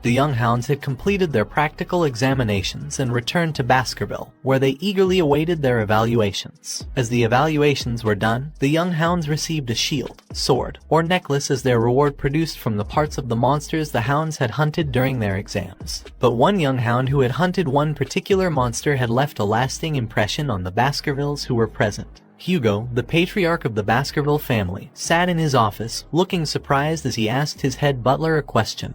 The young hounds had completed their practical examinations and returned to Baskerville, where they eagerly awaited their evaluations. As the evaluations were done, the young hounds received a shield, sword, or necklace as their reward produced from the parts of the monsters the hounds had hunted during their exams. But one young hound who had hunted one particular monster had left a lasting impression on the Baskervilles who were present. Hugo, the patriarch of the Baskerville family, sat in his office, looking surprised as he asked his head butler a question.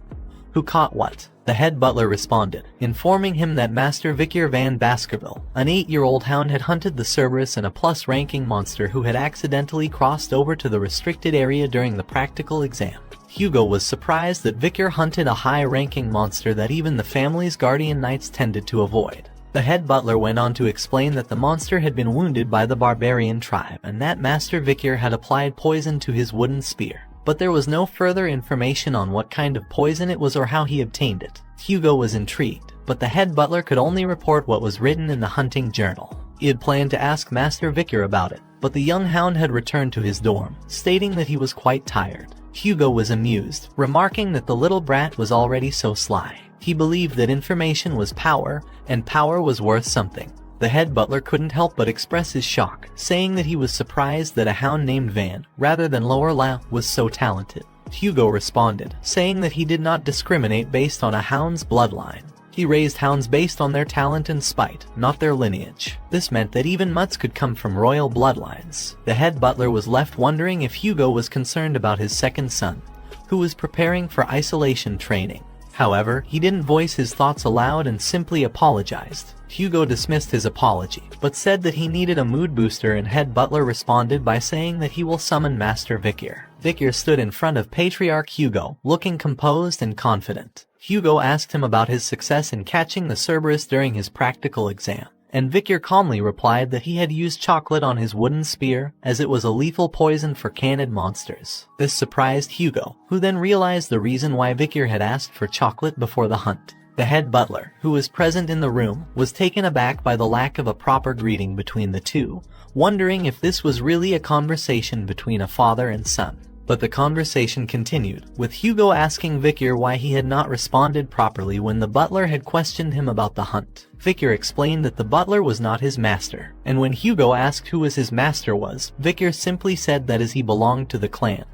"Who caught what?" The head butler responded, informing him that Master Vikir van Baskerville, an 8-year-old hound, had hunted the Cerberus and a plus-ranking monster who had accidentally crossed over to the restricted area during the practical exam. Hugo was surprised that Vikir hunted a high-ranking monster that even the family's guardian knights tended to avoid. The head butler went on to explain that the monster had been wounded by the barbarian tribe and that Master Vikir had applied poison to his wooden spear. But there was no further information on what kind of poison it was or how he obtained it. Hugo was intrigued, but the head butler could only report what was written in the hunting journal. He had planned to ask Master Vikir about it, but the young hound had returned to his dorm, stating that he was quite tired. Hugo was amused, remarking that the little brat was already so sly. He believed that information was power, and power was worth something. The head butler couldn't help but express his shock, saying that he was surprised that a hound named Van, rather than Lorelei, was so talented. Hugo responded, saying that he did not discriminate based on a hound's bloodline. He raised hounds based on their talent and spite, not their lineage. This meant that even mutts could come from royal bloodlines. The head butler was left wondering if Hugo was concerned about his second son, who was preparing for isolation training. However, he didn't voice his thoughts aloud and simply apologized. Hugo dismissed his apology, but said that he needed a mood booster, and head butler responded by saying that he will summon Master Vikir. Vikir stood in front of Patriarch Hugo, looking composed and confident. Hugo asked him about his success in catching the Cerberus during his practical exam, and Vikir calmly replied that he had used chocolate on his wooden spear, as it was a lethal poison for cannid monsters. This surprised Hugo, who then realized the reason why Vikir had asked for chocolate before the hunt. The head butler, who was present in the room, was taken aback by the lack of a proper greeting between the two, wondering if this was really a conversation between a father and son. But the conversation continued, with Hugo asking Vikir why he had not responded properly when the butler had questioned him about the hunt. Vikir explained that the butler was not his master, and when Hugo asked who his master was, Vikir simply said that as he belonged to the clan,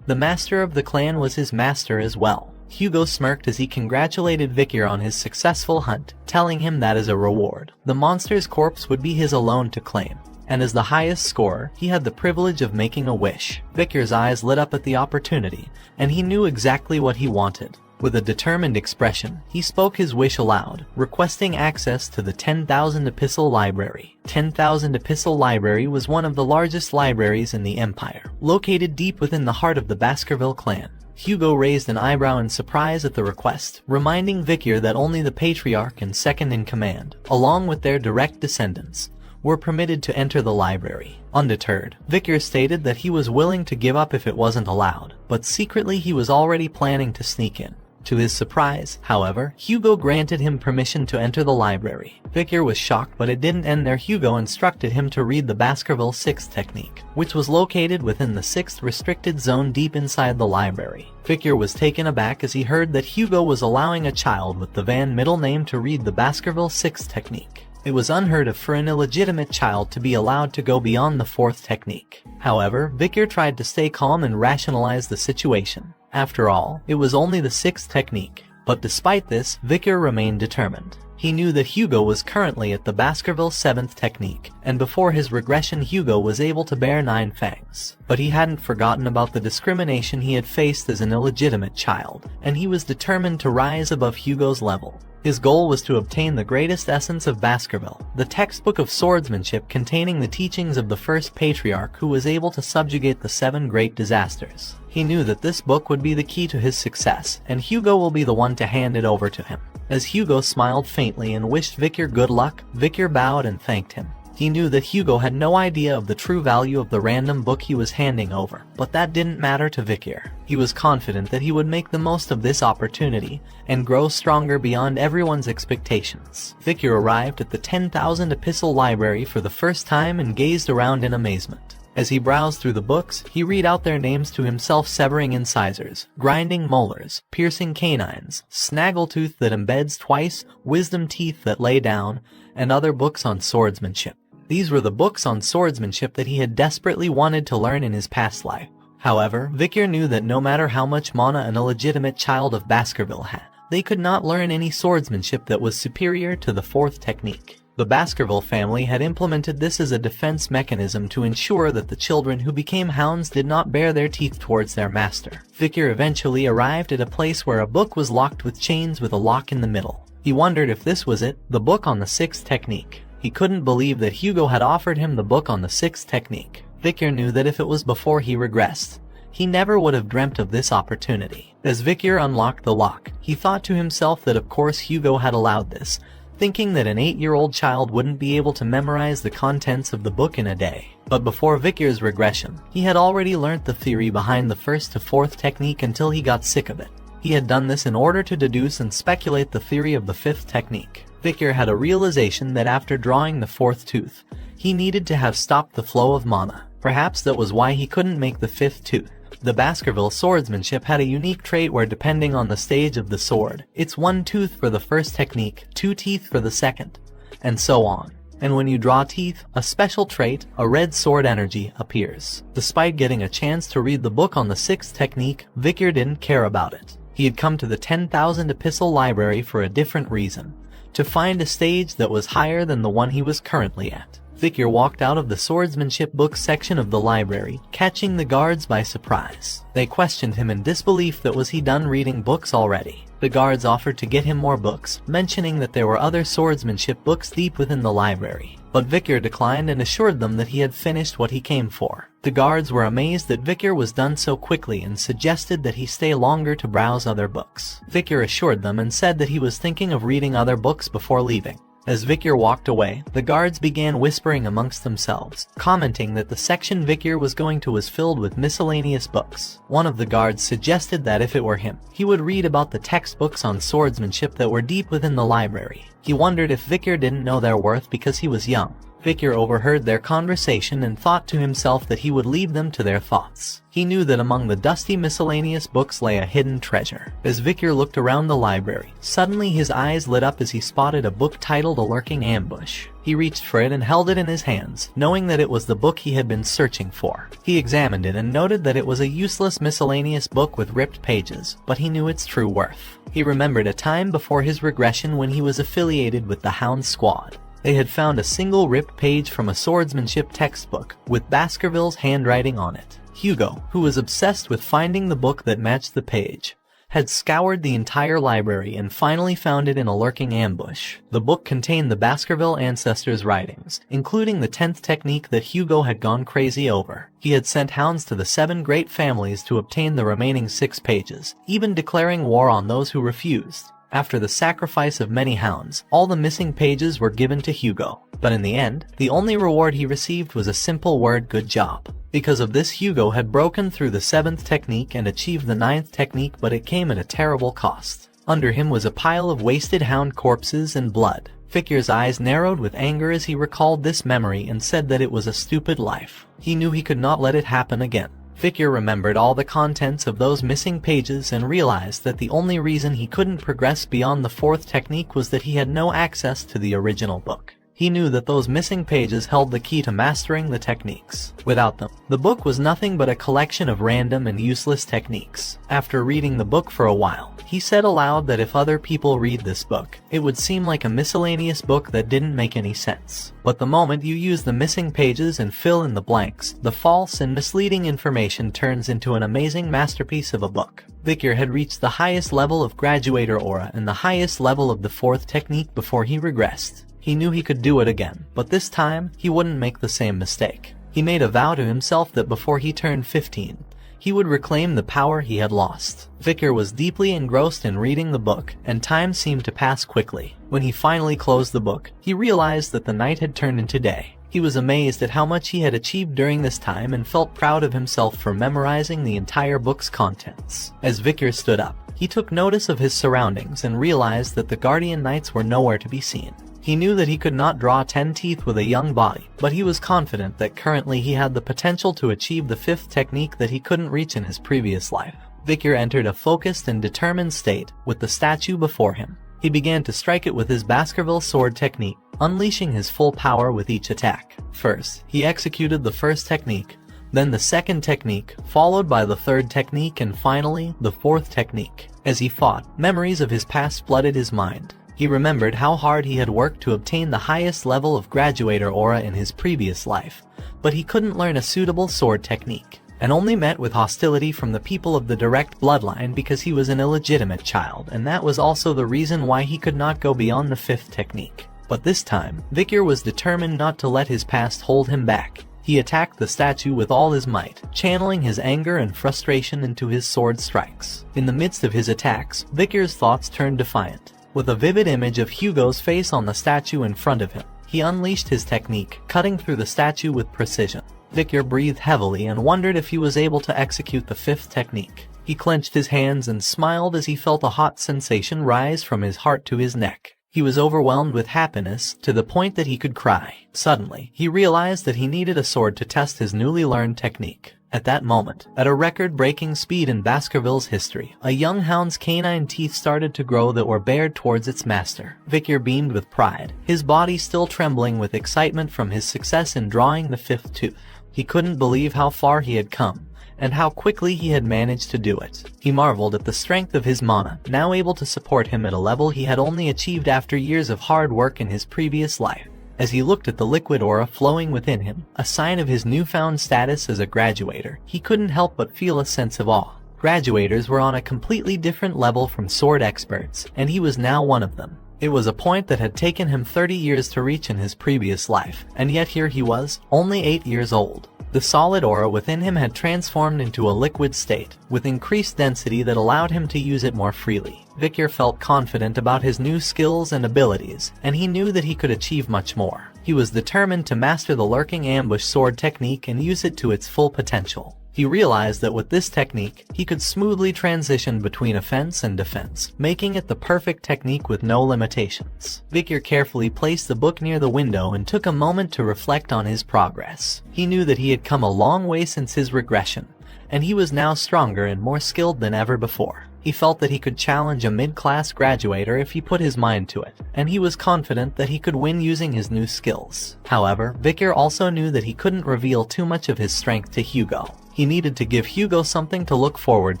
the master of the clan was his master as well. Hugo smirked as he congratulated Vikir on his successful hunt, telling him that as a reward, the monster's corpse would be his alone to claim. And as the highest scorer, he had the privilege of making a wish. Vikir's eyes lit up at the opportunity, and he knew exactly what he wanted. With a determined expression, he spoke his wish aloud, requesting access to the 10,000 Epistle Library. 10,000 Epistle Library was one of the largest libraries in the Empire, located deep within the heart of the Baskerville clan. Hugo raised an eyebrow in surprise at the request, reminding Vikir that only the patriarch and second-in-command, along with their direct descendants, were permitted to enter the library. Undeterred, Vikir stated that he was willing to give up if it wasn't allowed, but secretly he was already planning to sneak in. To his surprise, however, Hugo granted him permission to enter the library. Vikir was shocked, but it didn't end there. Hugo instructed him to read the Baskerville 6th technique, which was located within the 6th restricted zone deep inside the library. Vikir was taken aback as he heard that Hugo was allowing a child with the Van middle name to read the Baskerville 6th technique. It was unheard of for an illegitimate child to be allowed to go beyond the 4th technique. However, Vikir tried to stay calm and rationalize the situation. After all, it was only the 6th technique. But despite this, Vikir remained determined. He knew that Hugo was currently at the Baskerville 7th technique, and before his regression Hugo was able to bear 9 fangs. But he hadn't forgotten about the discrimination he had faced as an illegitimate child, and he was determined to rise above Hugo's level. His goal was to obtain the greatest essence of Baskerville, the textbook of swordsmanship containing the teachings of the first patriarch who was able to subjugate the 7 great disasters. He knew that this book would be the key to his success, and Hugo will be the one to hand it over to him. As Hugo smiled faintly and wished Vikir good luck, Vikir bowed and thanked him. He knew that Hugo had no idea of the true value of the random book he was handing over, but that didn't matter to Vikir. He was confident that he would make the most of this opportunity and grow stronger beyond everyone's expectations. Vikir arrived at the 10,000 Epistle Library for the first time and gazed around in amazement. As he browsed through the books, he read out their names to himself: severing incisors, grinding molars, piercing canines, snaggletooth that embeds twice, wisdom teeth that lay down, and other books on swordsmanship. These were the books on swordsmanship that he had desperately wanted to learn in his past life. However, Vikir knew that no matter how much mana an illegitimate child of Baskerville had, they could not learn any swordsmanship that was superior to the fourth technique. The Baskerville family had implemented this as a defense mechanism to ensure that the children who became hounds did not bare their teeth towards their master. Vikir eventually arrived at a place where a book was locked with chains with a lock in the middle. He wondered if this was it, the book on the sixth technique. He couldn't believe that Hugo had offered him the book on the sixth technique. Vikir knew that if it was before he regressed, he never would have dreamt of this opportunity. As Vikir unlocked the lock, he thought to himself that of course Hugo had allowed this, thinking that an 8-year-old child wouldn't be able to memorize the contents of the book in a day. But before Vikir's regression, he had already learnt the theory behind the first to fourth technique until he got sick of it. He had done this in order to deduce and speculate the theory of the fifth technique. Vikir had a realization that after drawing the fourth tooth, he needed to have stopped the flow of mana. Perhaps that was why he couldn't make the fifth tooth. The Baskerville swordsmanship had a unique trait where, depending on the stage of the sword, it's 1 tooth for the first technique, 2 teeth for the second, and so on. And when you draw teeth, a special trait, a red sword energy, appears. Despite getting a chance to read the book on the sixth technique, Vikir didn't care about it. He had come to the 10,000 epistle library for a different reason, to find a stage that was higher than the one he was currently at. Vikir walked out of the swordsmanship books section of the library, catching the guards by surprise. They questioned him in disbelief that was he done reading books already. The guards offered to get him more books, mentioning that there were other swordsmanship books deep within the library. But Vikir declined and assured them that he had finished what he came for. The guards were amazed that Vikir was done so quickly and suggested that he stay longer to browse other books. Vikir assured them and said that he was thinking of reading other books before leaving. As Vikir walked away, the guards began whispering amongst themselves, commenting that the section Vikir was going to was filled with miscellaneous books. One of the guards suggested that if it were him, he would read about the textbooks on swordsmanship that were deep within the library. He wondered if Vikir didn't know their worth because he was young. Vikir overheard their conversation and thought to himself that he would leave them to their thoughts. He knew that among the dusty miscellaneous books lay a hidden treasure. As Vikir looked around the library, suddenly his eyes lit up as he spotted a book titled A Lurking Ambush. He reached for it and held it in his hands, knowing that it was the book he had been searching for. He examined it and noted that it was a useless miscellaneous book with ripped pages, but he knew its true worth. He remembered a time before his regression when he was affiliated with the Hound Squad. They had found a single ripped page from a swordsmanship textbook, with Baskerville's handwriting on it. Hugo, who was obsessed with finding the book that matched the page, had scoured the entire library and finally found it in a lurking ambush. The book contained the Baskerville ancestors' writings, including the 10th technique that Hugo had gone crazy over. He had sent hounds to the 7 great families to obtain the remaining 6 pages, even declaring war on those who refused. After the sacrifice of many hounds, all the missing pages were given to Hugo. But in the end, the only reward he received was a simple word: good job. Because of this, Hugo had broken through the 7th technique and achieved the 9th technique, but it came at a terrible cost. Under him was a pile of wasted hound corpses and blood. Vikir's eyes narrowed with anger as he recalled this memory and said that it was a stupid life. He knew he could not let it happen again. Vikir remembered all the contents of those missing pages and realized that the only reason he couldn't progress beyond the 4th technique was that he had no access to the original book. He knew that those missing pages held the key to mastering the techniques. Without them, the book was nothing but a collection of random and useless techniques. After reading the book for a while, he said aloud that if other people read this book, it would seem like a miscellaneous book that didn't make any sense. But the moment you use the missing pages and fill in the blanks, the false and misleading information turns into an amazing masterpiece of a book. Vikir had reached the highest level of graduator aura and the highest level of the 4th technique before he regressed. He knew he could do it again, but this time, he wouldn't make the same mistake. He made a vow to himself that before he turned 15, he would reclaim the power he had lost. Vikir was deeply engrossed in reading the book, and time seemed to pass quickly. When he finally closed the book, he realized that the night had turned into day. He was amazed at how much he had achieved during this time and felt proud of himself for memorizing the entire book's contents. As Vikir stood up, he took notice of his surroundings and realized that the Guardian Knights were nowhere to be seen. He knew that he could not draw 10 teeth with a young body, but he was confident that currently he had the potential to achieve the 5th technique that he couldn't reach in his previous life. Vikir entered a focused and determined state with the statue before him. He began to strike it with his Baskerville sword technique, unleashing his full power with each attack. First, he executed the 1st technique, then the 2nd technique, followed by the 3rd technique, and finally, the 4th technique. As he fought, memories of his past flooded his mind. He remembered how hard he had worked to obtain the highest level of graduator aura in his previous life, but he couldn't learn a suitable sword technique, and only met with hostility from the people of the direct bloodline because he was an illegitimate child, and that was also the reason why he could not go beyond the 5th technique. But this time, Vikir was determined not to let his past hold him back. He attacked the statue with all his might, channeling his anger and frustration into his sword strikes. In the midst of his attacks, Vikir's thoughts turned defiant. With a vivid image of Hugo's face on the statue in front of him, he unleashed his technique, cutting through the statue with precision. Vikir breathed heavily and wondered if he was able to execute the 5th technique. He clenched his hands and smiled as he felt a hot sensation rise from his heart to his neck. He was overwhelmed with happiness to the point that he could cry. Suddenly, he realized that he needed a sword to test his newly learned technique. At that moment, at a record-breaking speed in Baskerville's history, a young hound's canine teeth started to grow that were bared towards its master. Vikir beamed with pride, his body still trembling with excitement from his success in drawing the 5th tooth. He couldn't believe how far he had come, and how quickly he had managed to do it. He marveled at the strength of his mana, now able to support him at a level he had only achieved after years of hard work in his previous life. As he looked at the liquid aura flowing within him, a sign of his newfound status as a graduator, he couldn't help but feel a sense of awe. Graduators were on a completely different level from sword experts, and he was now one of them. It was a point that had taken him 30 years to reach in his previous life, and yet here he was, only 8 years old. The solid aura within him had transformed into a liquid state, with increased density that allowed him to use it more freely. Vikir felt confident about his new skills and abilities, and he knew that he could achieve much more. He was determined to master the lurking ambush sword technique and use it to its full potential. He realized that with this technique, he could smoothly transition between offense and defense, making it the perfect technique with no limitations. Vikir carefully placed the book near the window and took a moment to reflect on his progress. He knew that he had come a long way since his regression, and he was now stronger and more skilled than ever before. He felt that he could challenge a mid-class graduator if he put his mind to it, and he was confident that he could win using his new skills. However, Vikir also knew that he couldn't reveal too much of his strength to Hugo. He needed to give Hugo something to look forward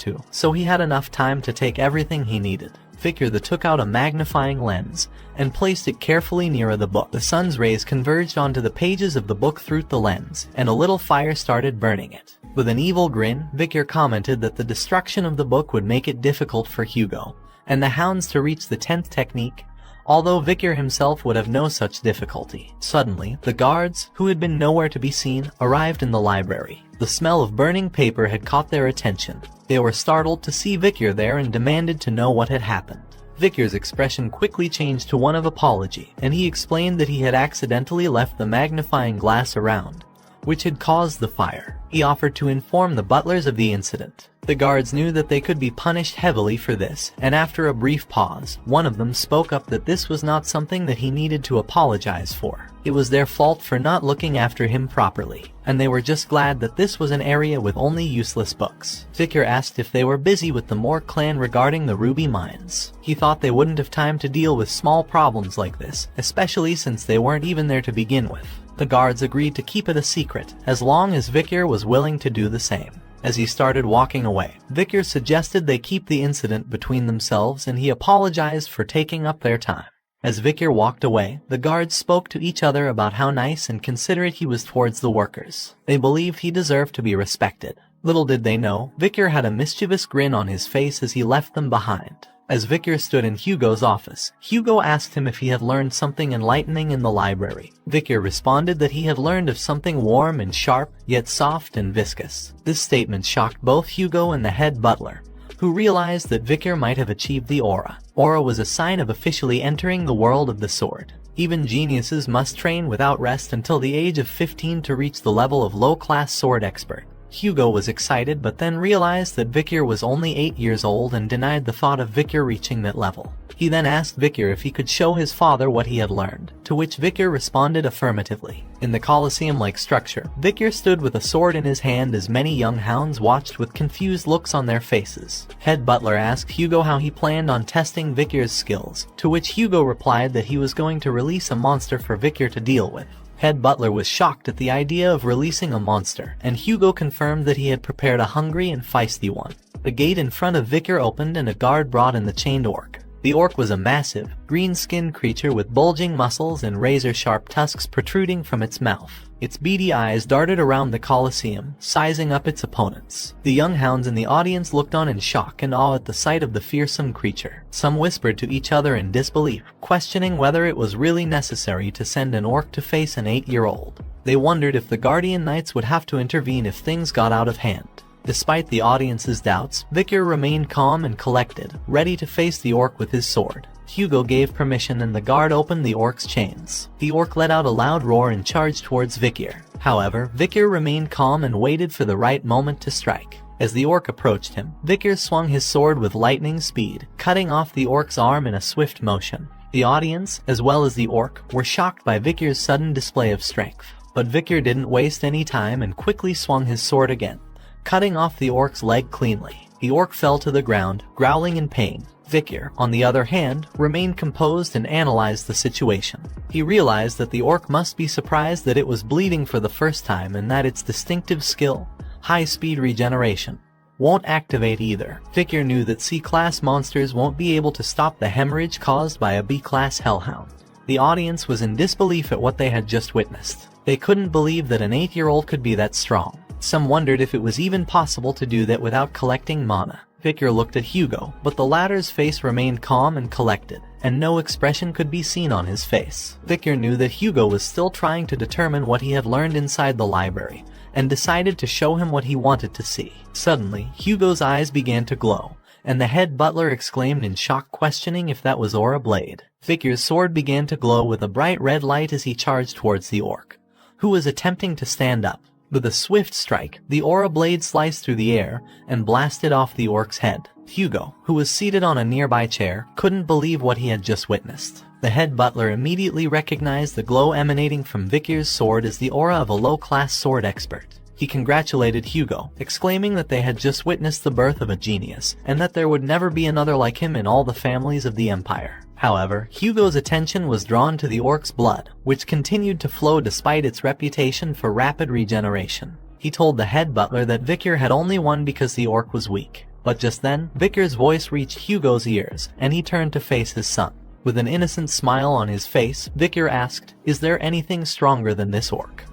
to, so he had enough time to take everything he needed. Vikir took out a magnifying lens and placed it carefully near the book. The sun's rays converged onto the pages of the book through the lens, and a little fire started burning it. With an evil grin, Vikir commented that the destruction of the book would make it difficult for Hugo and the hounds to reach the 10th technique, although Vikir himself would have no such difficulty. Suddenly, the guards, who had been nowhere to be seen, arrived in the library. The smell of burning paper had caught their attention. They were startled to see Vikir there and demanded to know what had happened. Vikir's expression quickly changed to one of apology, and he explained that he had accidentally left the magnifying glass around, which had caused the fire. He offered to inform the butlers of the incident. The guards knew that they could be punished heavily for this, and after a brief pause, one of them spoke up that this was not something that he needed to apologize for. It was their fault for not looking after him properly, and they were just glad that this was an area with only useless books. Vikir asked if they were busy with the Moore clan regarding the ruby mines. He thought they wouldn't have time to deal with small problems like this, especially since they weren't even there to begin with. The guards agreed to keep it a secret, as long as Vikir was willing to do the same. As he started walking away, Vikir suggested they keep the incident between themselves, and he apologized for taking up their time. As Vikir walked away, the guards spoke to each other about how nice and considerate he was towards the workers. They believed he deserved to be respected. Little did they know, Vikir had a mischievous grin on his face as he left them behind. As Vikir stood in Hugo's office, Hugo asked him if he had learned something enlightening in the library. Vikir responded that he had learned of something warm and sharp, yet soft and viscous. This statement shocked both Hugo and the head butler, who realized that Vikir might have achieved the aura. Aura was a sign of officially entering the world of the sword. Even geniuses must train without rest until the age of 15 to reach the level of low-class sword expert. Hugo was excited but then realized that Vikir was only 8 years old and denied the thought of Vikir reaching that level. He then asked Vikir if he could show his father what he had learned, to which Vikir responded affirmatively. In the Colosseum-like structure, Vikir stood with a sword in his hand as many young hounds watched with confused looks on their faces. Head butler asked Hugo how he planned on testing Vikir's skills, to which Hugo replied that he was going to release a monster for Vikir to deal with. Head butler was shocked at the idea of releasing a monster, and Hugo confirmed that he had prepared a hungry and feisty one. The gate in front of Vikir opened and a guard brought in the chained orc. The orc was a massive, green-skinned creature with bulging muscles and razor-sharp tusks protruding from its mouth. Its beady eyes darted around the Colosseum, sizing up its opponents. The young hounds in the audience looked on in shock and awe at the sight of the fearsome creature. Some whispered to each other in disbelief, questioning whether it was really necessary to send an orc to face an 8-year-old. They wondered if the Guardian Knights would have to intervene if things got out of hand. Despite the audience's doubts, Vikir remained calm and collected, ready to face the orc with his sword. Hugo gave permission and the guard opened the orc's chains. The orc let out a loud roar and charged towards Vikir. However, Vikir remained calm and waited for the right moment to strike. As the orc approached him, Vikir swung his sword with lightning speed, cutting off the orc's arm in a swift motion. The audience, as well as the orc, were shocked by Vikir's sudden display of strength. But Vikir didn't waste any time and quickly swung his sword again, cutting off the orc's leg cleanly. The orc fell to the ground, growling in pain. Vikir, on the other hand, remained composed and analyzed the situation. He realized that the orc must be surprised that it was bleeding for the first time and that its distinctive skill, high-speed regeneration, won't activate either. Vikir knew that C-class monsters won't be able to stop the hemorrhage caused by a B-class hellhound. The audience was in disbelief at what they had just witnessed. They couldn't believe that an 8-year-old could be that strong. Some wondered if it was even possible to do that without collecting mana. Vikir looked at Hugo, but the latter's face remained calm and collected, and no expression could be seen on his face. Vikir knew that Hugo was still trying to determine what he had learned inside the library, and decided to show him what he wanted to see. Suddenly, Hugo's eyes began to glow, and the head butler exclaimed in shock, questioning if that was Aura Blade. Vikir's sword began to glow with a bright red light as he charged towards the orc, who was attempting to stand up. With a swift strike, the aura blade sliced through the air and blasted off the orc's head. Hugo, who was seated on a nearby chair, couldn't believe what he had just witnessed. The head butler immediately recognized the glow emanating from Vikir's sword as the aura of a low-class sword expert. He congratulated Hugo, exclaiming that they had just witnessed the birth of a genius, and that there would never be another like him in all the families of the Empire. However, Hugo's attention was drawn to the orc's blood, which continued to flow despite its reputation for rapid regeneration. He told the head butler that Vikir had only won because the orc was weak. But just then, Vikir's voice reached Hugo's ears, and he turned to face his son. With an innocent smile on his face, Vikir asked, "Is there anything stronger than this orc?"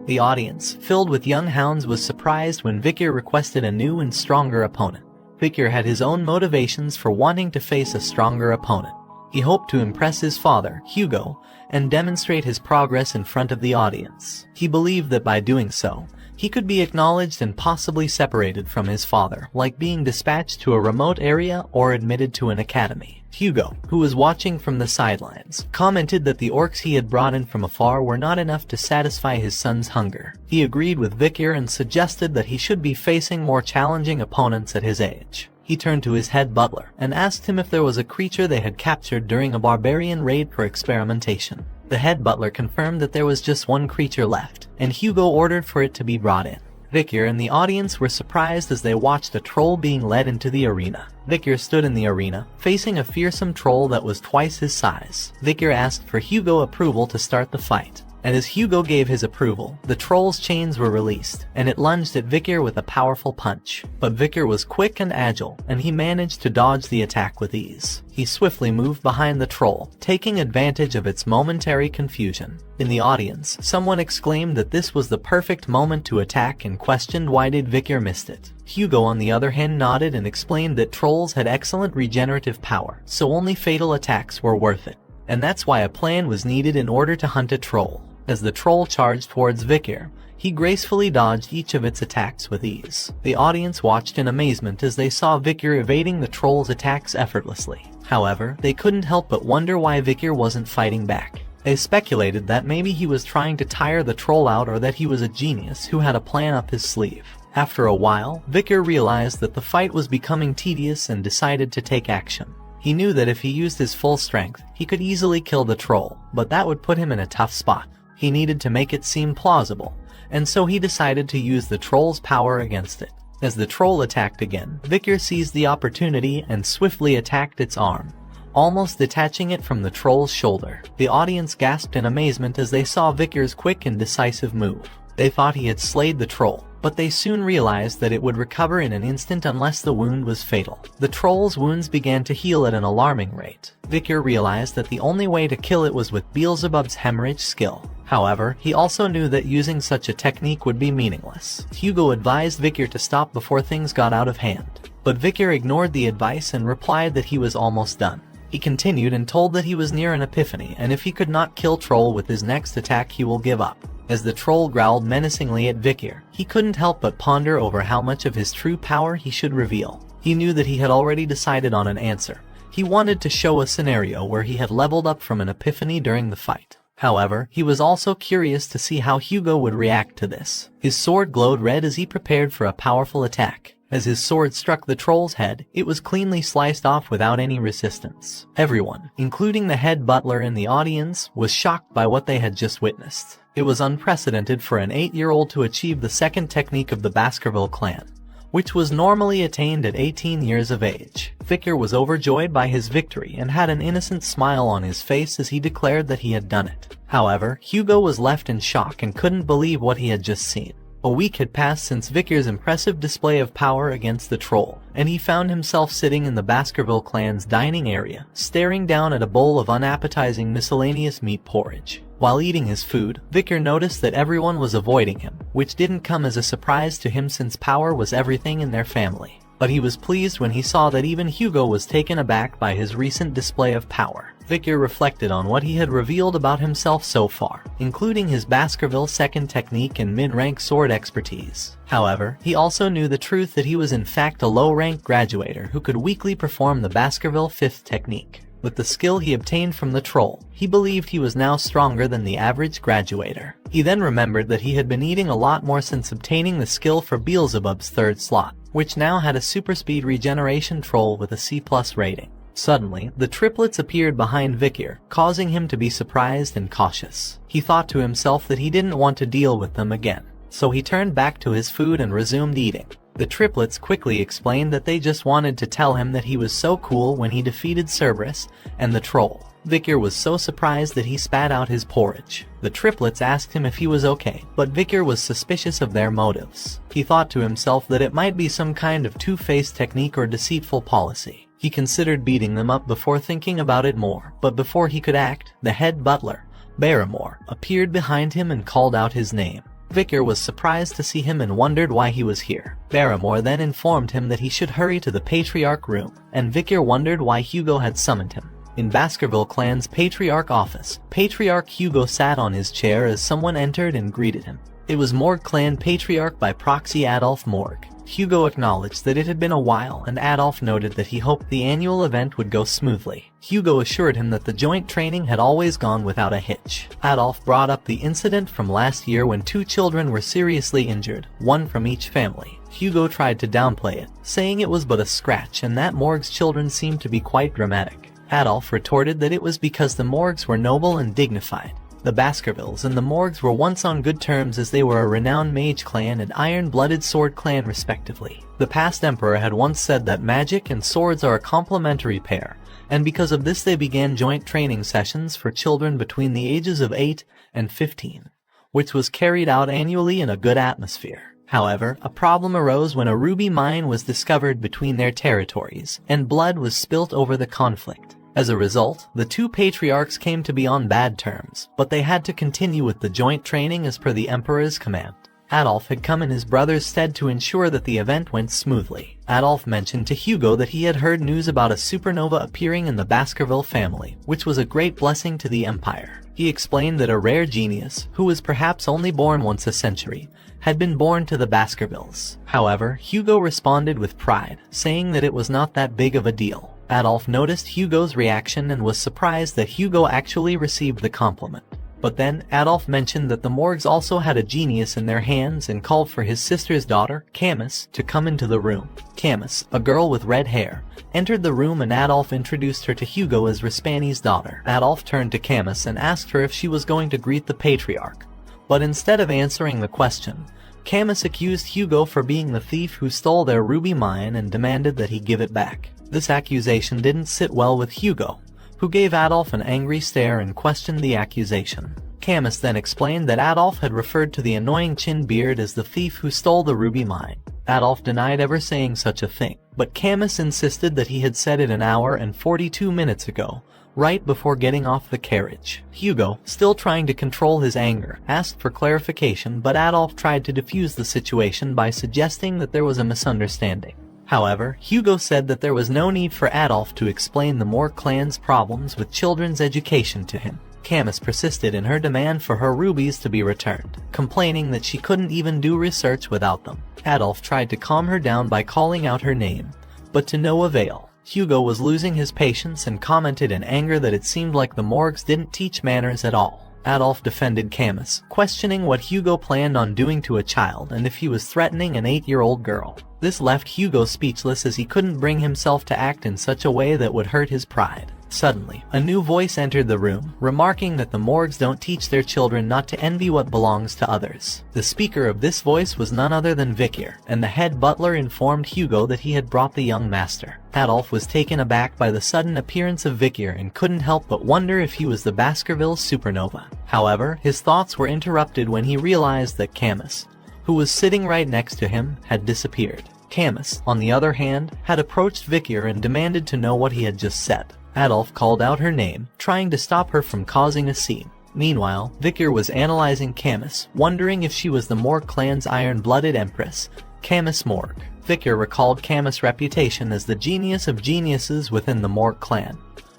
The audience, filled with young hounds, was surprised when Vikir requested a new and stronger opponent. Vikir had his own motivations for wanting to face a stronger opponent. He hoped to impress his father, Hugo, and demonstrate his progress in front of the audience. He believed that by doing so, he could be acknowledged and possibly separated from his father, like being dispatched to a remote area or admitted to an academy. Hugo, who was watching from the sidelines, commented that the orcs he had brought in from afar were not enough to satisfy his son's hunger. He agreed with Vikir and suggested that he should be facing more challenging opponents at his age. He turned to his head butler and asked him if there was a creature they had captured during a barbarian raid for experimentation. The head butler confirmed that there was just one creature left, and Hugo ordered for it to be brought in. Vikir and the audience were surprised as they watched a troll being led into the arena. Vikir stood in the arena, facing a fearsome troll that was twice his size. Vikir asked for Hugo approval to start the fight. And as Hugo gave his approval, the troll's chains were released, and it lunged at Vikir with a powerful punch. But Vikir was quick and agile, and he managed to dodge the attack with ease. He swiftly moved behind the troll, taking advantage of its momentary confusion. In the audience, someone exclaimed that this was the perfect moment to attack and questioned why did Vikir missed it. Hugo, on the other hand, nodded and explained that trolls had excellent regenerative power, so only fatal attacks were worth it. And that's why a plan was needed in order to hunt a troll. As the troll charged towards Vikir, he gracefully dodged each of its attacks with ease. The audience watched in amazement as they saw Vikir evading the troll's attacks effortlessly. However, they couldn't help but wonder why Vikir wasn't fighting back. They speculated that maybe he was trying to tire the troll out or that he was a genius who had a plan up his sleeve. After a while, Vikir realized that the fight was becoming tedious and decided to take action. He knew that if he used his full strength, he could easily kill the troll, but that would put him in a tough spot. He needed to make it seem plausible, and so he decided to use the troll's power against it. As the troll attacked again, Vikir seized the opportunity and swiftly attacked its arm, almost detaching it from the troll's shoulder. The audience gasped in amazement as they saw Vikir's quick and decisive move. They thought he had slayed the troll, but they soon realized that it would recover in an instant unless the wound was fatal. The troll's wounds began to heal at an alarming rate. Vikir realized that the only way to kill it was with Beelzebub's hemorrhage skill. However, he also knew that using such a technique would be meaningless. Hugo advised Vikir to stop before things got out of hand, but Vikir ignored the advice and replied that he was almost done. He continued and told that he was near an epiphany, and if he could not kill Troll with his next attack he will give up. As the troll growled menacingly at Vikir, he couldn't help but ponder over how much of his true power he should reveal. He knew that he had already decided on an answer. He wanted to show a scenario where he had leveled up from an epiphany during the fight. However, he was also curious to see how Hugo would react to this. His sword glowed red as he prepared for a powerful attack. As his sword struck the troll's head, it was cleanly sliced off without any resistance. Everyone, including the head butler and the audience, was shocked by what they had just witnessed. It was unprecedented for an 8-year-old to achieve the second technique of the Baskerville clan, which was normally attained at 18 years of age. Vikir was overjoyed by his victory and had an innocent smile on his face as he declared that he had done it. However, Hugo was left in shock and couldn't believe what he had just seen. A week had passed since Vikir's impressive display of power against the troll, and he found himself sitting in the Baskerville clan's dining area, staring down at a bowl of unappetizing miscellaneous meat porridge. While eating his food, Vikir noticed that everyone was avoiding him, which didn't come as a surprise to him since power was everything in their family. But he was pleased when he saw that even Hugo was taken aback by his recent display of power. Vikir reflected on what he had revealed about himself so far, including his Baskerville second technique and mid-rank sword expertise. However, he also knew the truth that he was in fact a low-rank graduator who could weakly perform the Baskerville fifth technique. With the skill he obtained from the troll, he believed he was now stronger than the average graduator. He then remembered that he had been eating a lot more since obtaining the skill for Beelzebub's third slot, which now had a super speed regeneration troll with a C+ rating. Suddenly, the triplets appeared behind Vikir, causing him to be surprised and cautious. He thought to himself that he didn't want to deal with them again, so he turned back to his food and resumed eating. The triplets quickly explained that they just wanted to tell him that he was so cool when he defeated Cerberus and the troll. Vikir was so surprised that he spat out his porridge. The triplets asked him if he was okay, but Vikir was suspicious of their motives. He thought to himself that it might be some kind of two-faced technique or deceitful policy. He considered beating them up before thinking about it more, but before he could act, the head butler, Barrymore, appeared behind him and called out his name. Vikir was surprised to see him and wondered why he was here. Barrymore then informed him that he should hurry to the Patriarch room, and Vikir wondered why Hugo had summoned him. In Baskerville clan's Patriarch office, Patriarch Hugo sat on his chair as someone entered and greeted him. It was Morg clan Patriarch by proxy Adolf Morg. Hugo acknowledged that it had been a while, and Adolf noted that he hoped the annual event would go smoothly. Hugo assured him that the joint training had always gone without a hitch. Adolf brought up the incident from last year when 2 children were seriously injured, one from each family. Hugo tried to downplay it, saying it was but a scratch and that Morg's children seemed to be quite dramatic. Adolf retorted that it was because the Morgs were noble and dignified. The Baskervilles and the Morgs were once on good terms as they were a renowned mage clan and Iron-Blooded Sword clan respectively. The past emperor had once said that magic and swords are a complementary pair, and because of this they began joint training sessions for children between the ages of 8 and 15, which was carried out annually in a good atmosphere. However, a problem arose when a ruby mine was discovered between their territories, and blood was spilt over the conflict. As a result, the 2 patriarchs came to be on bad terms, but they had to continue with the joint training as per the Emperor's command. Adolf had come in his brother's stead to ensure that the event went smoothly. Adolf mentioned to Hugo that he had heard news about a supernova appearing in the Baskerville family, which was a great blessing to the Empire. He explained that a rare genius, who was perhaps only born once a century, had been born to the Baskervilles. However, Hugo responded with pride, saying that it was not that big of a deal. Adolf noticed Hugo's reaction and was surprised that Hugo actually received the compliment. But then, Adolf mentioned that the Morgs also had a genius in their hands and called for his sister's daughter, Camus, to come into the room. Camus, a girl with red hair, entered the room and Adolf introduced her to Hugo as Raspani's daughter. Adolf turned to Camus and asked her if she was going to greet the patriarch. But instead of answering the question, Camus accused Hugo for being the thief who stole their ruby mine and demanded that he give it back. This accusation didn't sit well with Hugo, who gave Adolf an angry stare and questioned the accusation. Camus then explained that Adolf had referred to the annoying chin beard as the thief who stole the ruby mine. Adolf denied ever saying such a thing, but Camus insisted that he had said it an hour and 42 minutes ago, right before getting off the carriage. Hugo, still trying to control his anger, asked for clarification, but Adolf tried to defuse the situation by suggesting that there was a misunderstanding. However, Hugo said that there was no need for Adolf to explain the Morg clan's problems with children's education to him. Camus persisted in her demand for her rubies to be returned, complaining that she couldn't even do research without them. Adolf tried to calm her down by calling out her name, but to no avail. Hugo was losing his patience and commented in anger that it seemed like the Morgs didn't teach manners at all. Adolf defended Camus, questioning what Hugo planned on doing to a child and if he was threatening an 8-year-old girl. This left Hugo speechless as he couldn't bring himself to act in such a way that would hurt his pride. Suddenly, a new voice entered the room, remarking that the Morgs don't teach their children not to envy what belongs to others. The speaker of this voice was none other than Vikir, and the head butler informed Hugo that he had brought the young master. Adolf was taken aback by the sudden appearance of Vikir and couldn't help but wonder if he was the Baskerville supernova. However, his thoughts were interrupted when he realized that Camus, who was sitting right next to him, had disappeared. Camus, on the other hand, had approached Vikir and demanded to know what he had just said. Adolf called out her name, trying to stop her from causing a scene. Meanwhile, Vikir was analyzing Camus, wondering if she was the Morg clan's iron-blooded empress, Camus Morg. Vikir recalled Camus' reputation as the genius of geniuses within the Morg clan,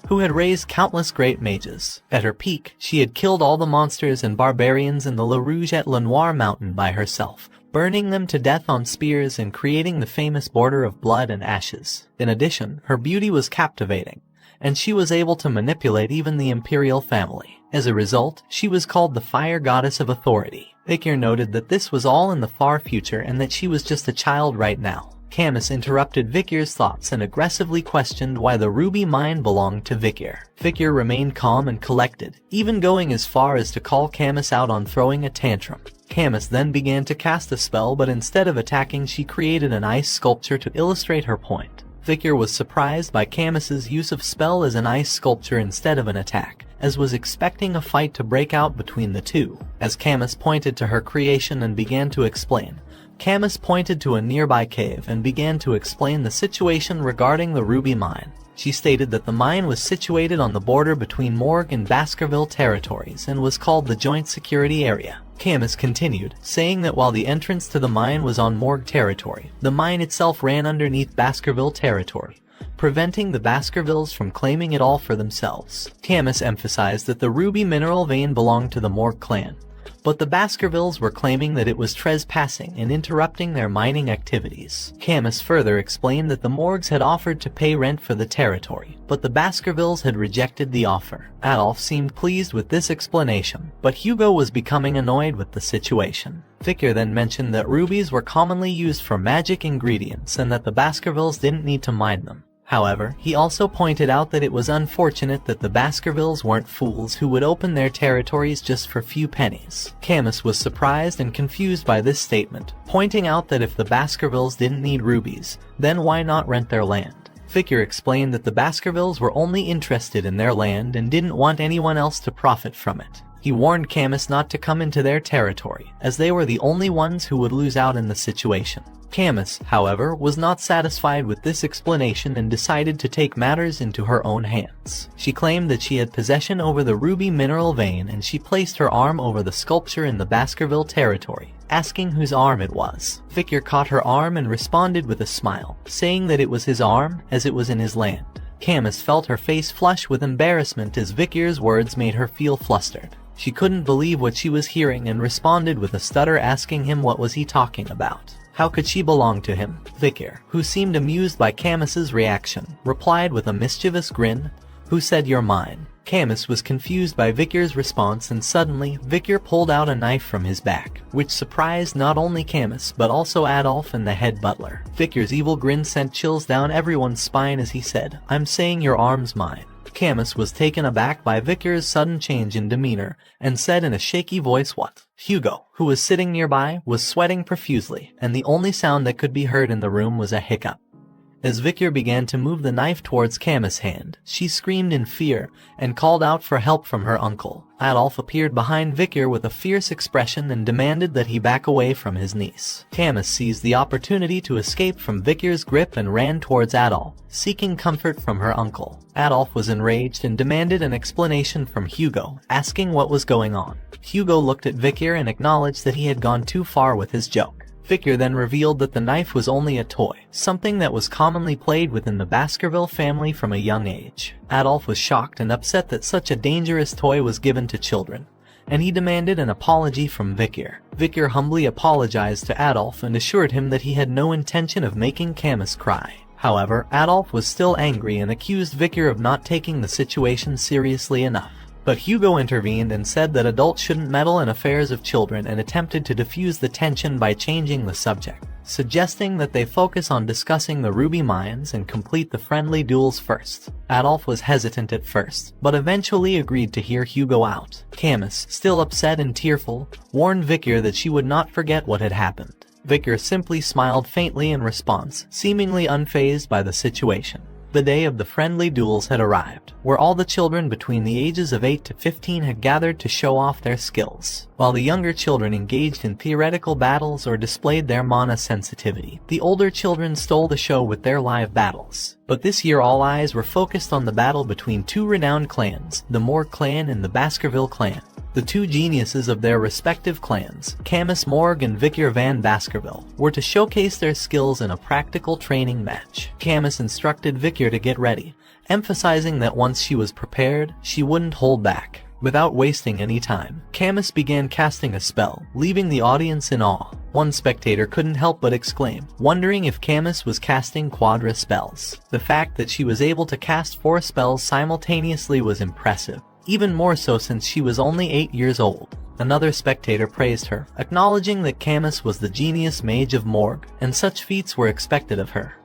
who had raised countless great mages. At her peak, she had killed all the monsters and barbarians in the Le Rouge et Le Noir mountain by herself, burning them to death on spears and creating the famous border of blood and ashes. In addition, her beauty was captivating, and she was able to manipulate even the imperial family. As a result, she was called the Fire Goddess of Authority. Vikir noted that this was all in the far future and that she was just a child right now. Camus interrupted Vikir's thoughts and aggressively questioned why the ruby mine belonged to Vikir. Vikir remained calm and collected, even going as far as to call Camus out on throwing a tantrum. Camus then began to cast a spell, but instead of attacking, she created an ice sculpture to illustrate her point. Vikir was surprised by Camus's use of spell as an ice sculpture instead of an attack, as was expecting a fight to break out between the two. As Camus pointed to her creation and began to explain, Camus pointed to a nearby cave and began to explain the situation regarding the ruby mine. She stated that the mine was situated on the border between Morg and Baskerville territories and was called the Joint Security Area. Camus continued, saying that while the entrance to the mine was on Morg territory, the mine itself ran underneath Baskerville territory, preventing the Baskervilles from claiming it all for themselves. Camus emphasized that the ruby mineral vein belonged to the Morg clan, but the Baskervilles were claiming that it was trespassing and interrupting their mining activities. Camus further explained that the Morgs had offered to pay rent for the territory, but the Baskervilles had rejected the offer. Adolf seemed pleased with this explanation, but Hugo was becoming annoyed with the situation. Vikir then mentioned that rubies were commonly used for magic ingredients and that the Baskervilles didn't need to mine them. However, he also pointed out that it was unfortunate that the Baskervilles weren't fools who would open their territories just for few pennies. Camus was surprised and confused by this statement, pointing out that if the Baskervilles didn't need rubies, then why not rent their land? Vikir explained that the Baskervilles were only interested in their land and didn't want anyone else to profit from it. He warned Camus not to come into their territory, as they were the only ones who would lose out in the situation. Camus, however, was not satisfied with this explanation and decided to take matters into her own hands. She claimed that she had possession over the ruby mineral vein, and she placed her arm over the sculpture in the Baskerville territory, asking whose arm it was. Vikir caught her arm and responded with a smile, saying that it was his arm, as it was in his land. Camus felt her face flush with embarrassment as Vikir's words made her feel flustered. She couldn't believe what she was hearing and responded with a stutter, asking him what was he talking about. How could she belong to him? Vikir, who seemed amused by Camus's reaction, replied with a mischievous grin, "Who said you're mine?" Camus was confused by Vikir's response, and suddenly, Vikir pulled out a knife from his back, which surprised not only Camus but also Adolf and the head butler. Vikir's evil grin sent chills down everyone's spine as he said, "I'm saying your arm's mine." Camus was taken aback by Vikir's sudden change in demeanor, and said in a shaky voice, "What?" Hugo, who was sitting nearby, was sweating profusely, and the only sound that could be heard in the room was a hiccup. As Vikir began to move the knife towards Camus' hand, she screamed in fear and called out for help from her uncle. Adolf appeared behind Vikir with a fierce expression and demanded that he back away from his niece. Camus seized the opportunity to escape from Vikir's grip and ran towards Adolf, seeking comfort from her uncle. Adolf was enraged and demanded an explanation from Hugo, asking what was going on. Hugo looked at Vikir and acknowledged that he had gone too far with his joke. Vikir then revealed that the knife was only a toy, something that was commonly played within the Baskerville family from a young age. Adolf was shocked and upset that such a dangerous toy was given to children, and he demanded an apology from Vikir. Vikir humbly apologized to Adolf and assured him that he had no intention of making Camus cry. However, Adolf was still angry and accused Vikir of not taking the situation seriously enough. But Hugo intervened and said that adults shouldn't meddle in affairs of children, and attempted to diffuse the tension by changing the subject, suggesting that they focus on discussing the ruby mines and complete the friendly duels first. Adolf was hesitant at first, but eventually agreed to hear Hugo out. Camus, still upset and tearful, warned Vikir that she would not forget what had happened. Vikir simply smiled faintly in response, seemingly unfazed by the situation. The day of the friendly duels had arrived, where all the children between the ages of 8 to 15 had gathered to show off their skills. While the younger children engaged in theoretical battles or displayed their mana sensitivity, the older children stole the show with their live battles. But this year all eyes were focused on the battle between two renowned clans, the Morg clan and the Baskerville clan. The two geniuses of their respective clans, Camus Morg and Vikir van Baskerville, were to showcase their skills in a practical training match. Camus instructed Vikir to get ready, emphasizing that once she was prepared, she wouldn't hold back. Without wasting any time, Camus began casting a spell, leaving the audience in awe. One spectator couldn't help but exclaim, wondering if Camus was casting quadra spells. The fact that she was able to cast 4 spells simultaneously was impressive, even more so since she was only 8 years old. Another spectator praised her, acknowledging that Camus was the genius mage of Morg, and such feats were expected of her.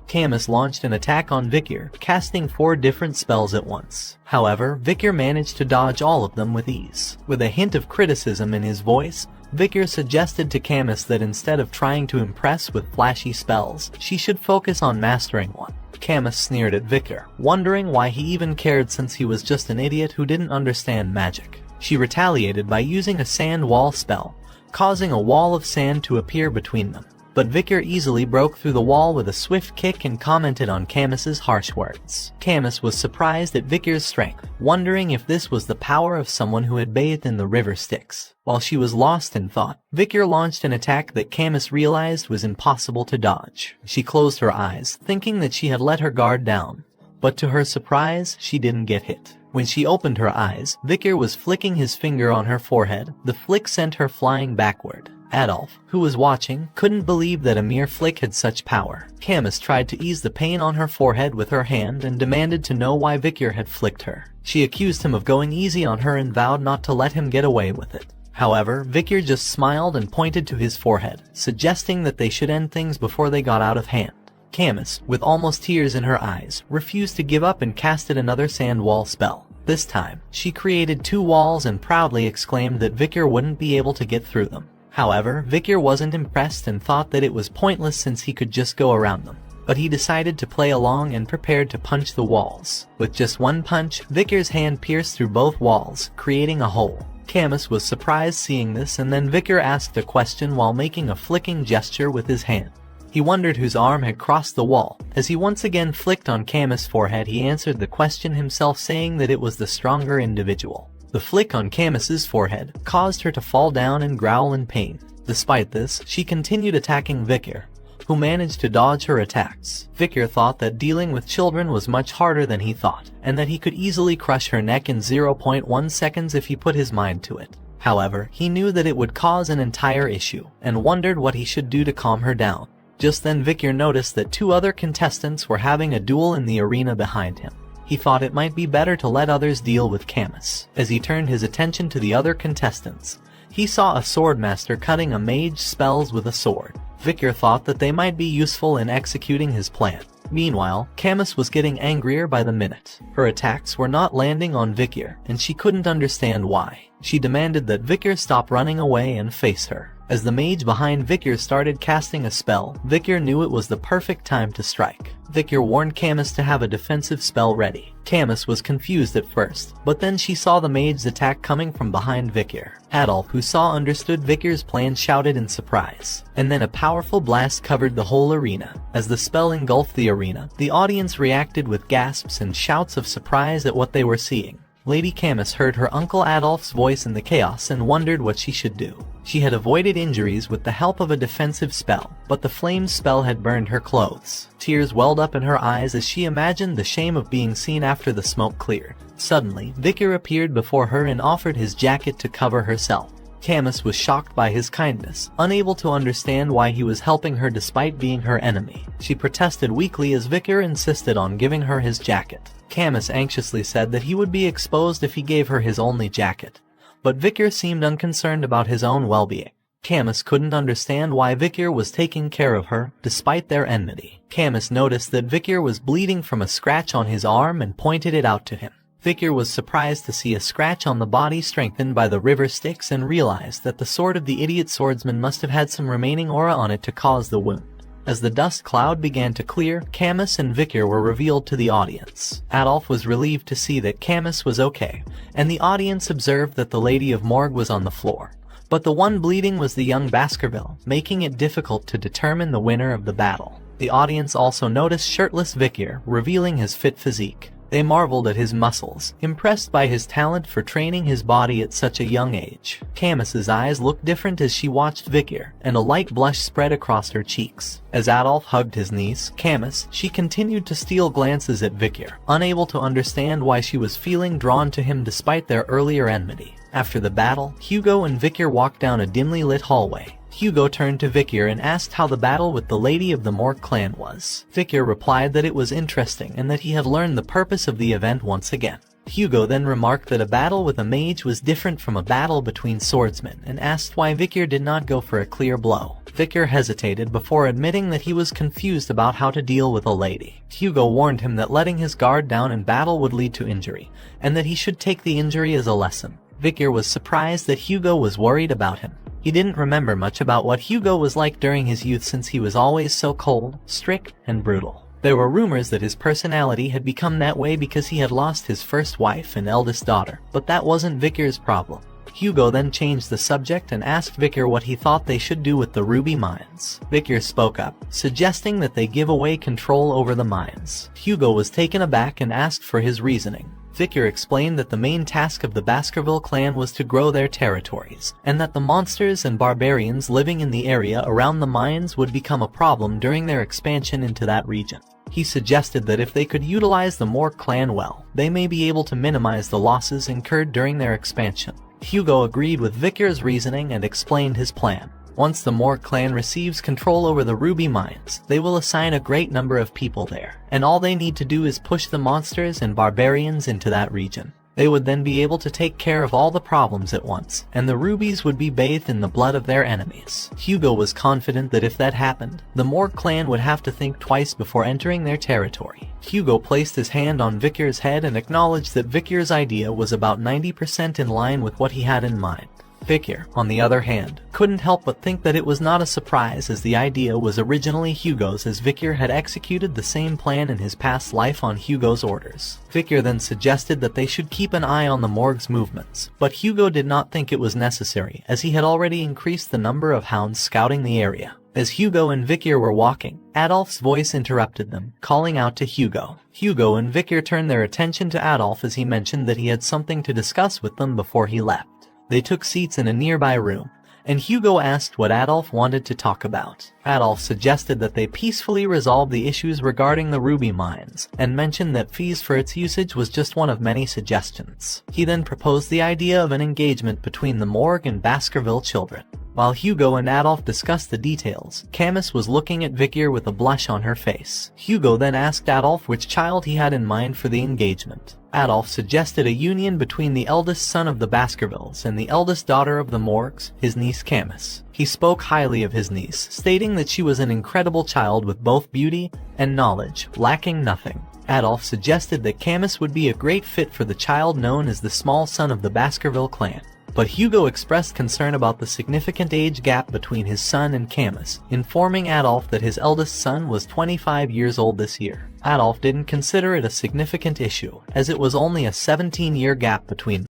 Camus launched an attack on Vikir, casting 4 different spells at once. However, Vikir managed to dodge all of them with ease. With a hint of criticism in his voice, Vikir suggested to Camus that instead of trying to impress with flashy spells, she should focus on mastering one. Camus sneered at Vikir, wondering why he even cared since he was just an idiot who didn't understand magic. She retaliated by using a sand wall spell, causing a wall of sand to appear between them. But Vikir easily broke through the wall with a swift kick and commented on Camus's harsh words. Camus was surprised at Vikir's strength, wondering if this was the power of someone who had bathed in the river Styx. While she was lost in thought, Vikir launched an attack that Camus realized was impossible to dodge. She closed her eyes, thinking that she had let her guard down, but to her surprise, she didn't get hit. When she opened her eyes, Vikir was flicking his finger on her forehead. The flick sent her flying backward. Adolf, who was watching, couldn't believe that a mere flick had such power. Camus tried to ease the pain on her forehead with her hand and demanded to know why Vikir had flicked her. She accused him of going easy on her and vowed not to let him get away with it. However, Vikir just smiled and pointed to his forehead, suggesting that they should end things before they got out of hand. Camus, with almost tears in her eyes, refused to give up and casted another sand wall spell. This time, she created 2 walls and proudly exclaimed that Vikir wouldn't be able to get through them. However, Vikir wasn't impressed and thought that it was pointless since he could just go around them. But he decided to play along and prepared to punch the walls. With just one punch, Vikir's hand pierced through both walls, creating a hole. Camus was surprised seeing this, and then Vikir asked a question while making a flicking gesture with his hand. He wondered whose arm had crossed the wall. As he once again flicked on Camus' forehead, he answered the question himself, saying that it was the stronger individual. The flick on Camus's forehead caused her to fall down and growl in pain. Despite this, she continued attacking Vikir, who managed to dodge her attacks. Vikir thought that dealing with children was much harder than he thought, and that he could easily crush her neck in 0.1 seconds if he put his mind to it. However, he knew that it would cause an entire issue, and wondered what he should do to calm her down. Just then Vikir noticed that 2 other contestants were having a duel in the arena behind him. He thought it might be better to let others deal with Camus. As he turned his attention to the other contestants, he saw a swordmaster cutting a mage's spells with a sword. Vikir thought that they might be useful in executing his plan. Meanwhile, Camus was getting angrier by the minute. Her attacks were not landing on Vikir, and she couldn't understand why. She demanded that Vikir stop running away and face her. As the mage behind Vikir started casting a spell, Vikir knew it was the perfect time to strike. Vikir warned Camus to have a defensive spell ready. Camus was confused at first, but then she saw the mage's attack coming from behind Vikir. Adolf, who understood Vikir's plan, shouted in surprise, and then a powerful blast covered the whole arena. As the spell engulfed the arena, the audience reacted with gasps and shouts of surprise at what they were seeing. Lady Camus heard her uncle Adolf's voice in the chaos and wondered what she should do. She had avoided injuries with the help of a defensive spell, but the flame spell had burned her clothes. Tears welled up in her eyes as she imagined the shame of being seen after the smoke cleared. Suddenly, Vikir appeared before her and offered his jacket to cover herself. Camus was shocked by his kindness, unable to understand why he was helping her despite being her enemy. She protested weakly as Vikir insisted on giving her his jacket. Camus anxiously said that he would be exposed if he gave her his only jacket, but Vikir seemed unconcerned about his own well-being. Camus couldn't understand why Vikir was taking care of her, despite their enmity. Camus noticed that Vikir was bleeding from a scratch on his arm and pointed it out to him. Vikir was surprised to see a scratch on the body strengthened by the river Styx and realized that the sword of the idiot swordsman must have had some remaining aura on it to cause the wound. As the dust cloud began to clear, Camus and Vikir were revealed to the audience. Adolf was relieved to see that Camus was okay, and the audience observed that the Lady of Morgue was on the floor. But the one bleeding was the young Baskerville, making it difficult to determine the winner of the battle. The audience also noticed shirtless Vikir, revealing his fit physique. They marveled at his muscles, impressed by his talent for training his body at such a young age. Camus's eyes looked different as she watched Vikir, and a light blush spread across her cheeks. As Adolf hugged his niece, Camus, she continued to steal glances at Vikir, unable to understand why she was feeling drawn to him despite their earlier enmity. After the battle, Hugo and Vikir walked down a dimly lit hallway. Hugo turned to Vikir and asked how the battle with the Lady of the Morgue clan was. Vikir replied that it was interesting and that he had learned the purpose of the event once again. Hugo then remarked that a battle with a mage was different from a battle between swordsmen and asked why Vikir did not go for a clear blow. Vikir hesitated before admitting that he was confused about how to deal with a lady. Hugo warned him that letting his guard down in battle would lead to injury, and that he should take the injury as a lesson. Vikir was surprised that Hugo was worried about him. He didn't remember much about what Hugo was like during his youth since he was always so cold, strict, and brutal. There were rumors that his personality had become that way because he had lost his first wife and eldest daughter, but that wasn't Vikir's problem. Hugo then changed the subject and asked Vikir what he thought they should do with the ruby mines. Vikir spoke up, suggesting that they give away control over the mines. Hugo was taken aback and asked for his reasoning. Vikir explained that the main task of the Baskerville clan was to grow their territories, and that the monsters and barbarians living in the area around the mines would become a problem during their expansion into that region. He suggested that if they could utilize the Morgue clan well, they may be able to minimize the losses incurred during their expansion. Hugo agreed with Vikir's reasoning and explained his plan. Once the Morgue clan receives control over the ruby mines, they will assign a great number of people there, and all they need to do is push the monsters and barbarians into that region. They would then be able to take care of all the problems at once, and the rubies would be bathed in the blood of their enemies. Hugo was confident that if that happened, the Morgue clan would have to think twice before entering their territory. Hugo placed his hand on Vikir's head and acknowledged that Vikir's idea was about 90% in line with what he had in mind. Vikir, on the other hand, couldn't help but think that it was not a surprise as the idea was originally Hugo's, as Vikir had executed the same plan in his past life on Hugo's orders. Vikir then suggested that they should keep an eye on the Morgue's movements, but Hugo did not think it was necessary as he had already increased the number of hounds scouting the area. As Hugo and Vikir were walking, Adolf's voice interrupted them, calling out to Hugo. Hugo and Vikir turned their attention to Adolf as he mentioned that he had something to discuss with them before he left. They took seats in a nearby room, and Hugo asked what Adolf wanted to talk about. Adolf suggested that they peacefully resolve the issues regarding the ruby mines, and mentioned that fees for its usage was just one of many suggestions. He then proposed the idea of an engagement between the Morgue and Baskerville children. While Hugo and Adolf discussed the details, Camus was looking at Vikir with a blush on her face. Hugo then asked Adolf which child he had in mind for the engagement. Adolf suggested a union between the eldest son of the Baskervilles and the eldest daughter of the Morgs, his niece Camus. He spoke highly of his niece, stating that she was an incredible child with both beauty and knowledge, lacking nothing. Adolf suggested that Camus would be a great fit for the child known as the small son of the Baskerville clan. But Hugo expressed concern about the significant age gap between his son and Camus, informing Adolf that his eldest son was 25 years old this year. Adolf didn't consider it a significant issue, as it was only a 17-year gap between them.